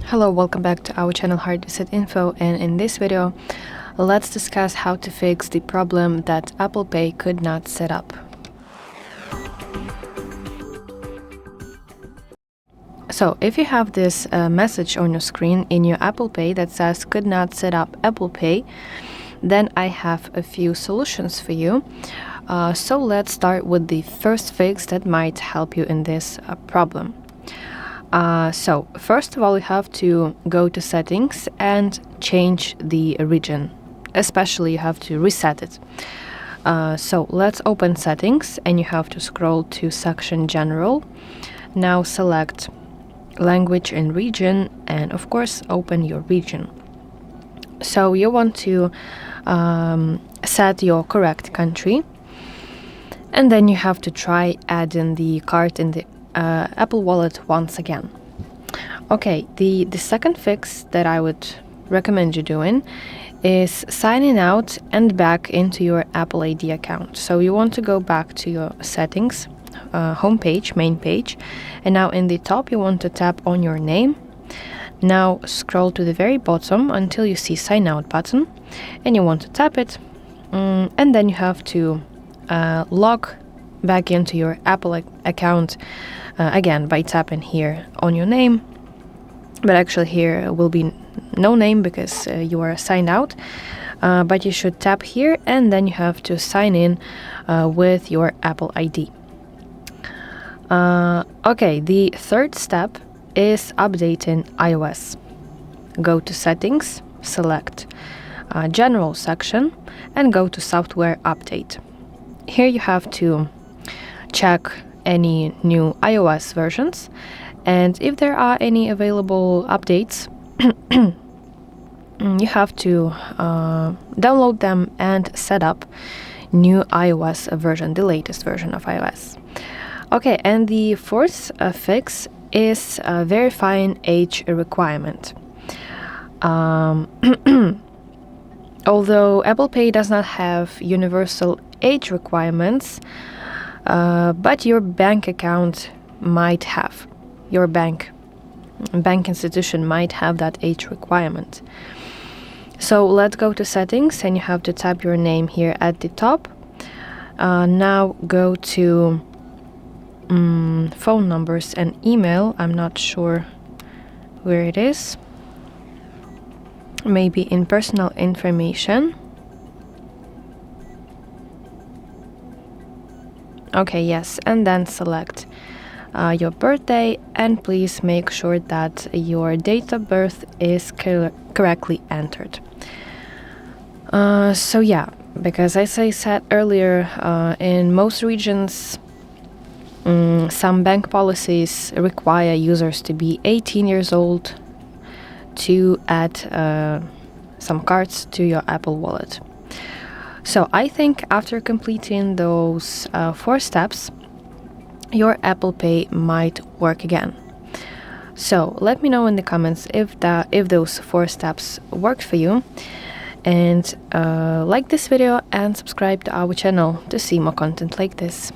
Hello, welcome back to our channel HardReset.Info, and in this video let's discuss how to fix the problem that Apple Pay could not set up. So if you have this message on your screen in your Apple Pay that says could not set up Apple Pay, then I have a few solutions for you. So let's start with the first fix that might help you in this problem. So first of all, you have to go to settings and change the region. Especially you have to reset it. So let's open settings and you have to scroll to section general. Now select language and region and of course open your region. So you want to set your correct country, and then you have to try adding the card in the Apple Wallet once again. Okay, the second fix that I would recommend you doing is signing out and back into your Apple ID account. So you want to go back to your settings, home page, main page, and now in the top you want to tap on your name. Now scroll to the very bottom until you see sign out button, and you want to tap it, and then you have to log back into your Apple account again by tapping here on your name, but actually here will be no name because you are signed out, but you should tap here and then you have to sign in with your Apple ID. Okay, the third step is updating iOS. Go to settings, select general section and go to software update. Here you have to check any new iOS versions, and if there are any available updates, you have to download them and set up new iOS version, the latest version of iOS. Okay, and the fourth fix is verifying age requirement. Although Apple Pay does not have universal age requirements, but your bank account might have. Your bank institution might have that age requirement. So let's go to settings and you have to tap your name here at the top. Now go to phone numbers and email. I'm not sure where it is. Maybe in personal information. Okay, yes, and then select your birthday, and please make sure that your date of birth is correctly entered. So yeah, because as I said earlier, in most regions some bank policies require users to be 18 years old to add some cards to your Apple Wallet. So I think after completing those 4 steps, your Apple Pay might work again. So let me know in the comments if those 4 steps worked for you, and like this video and subscribe to our channel to see more content like this.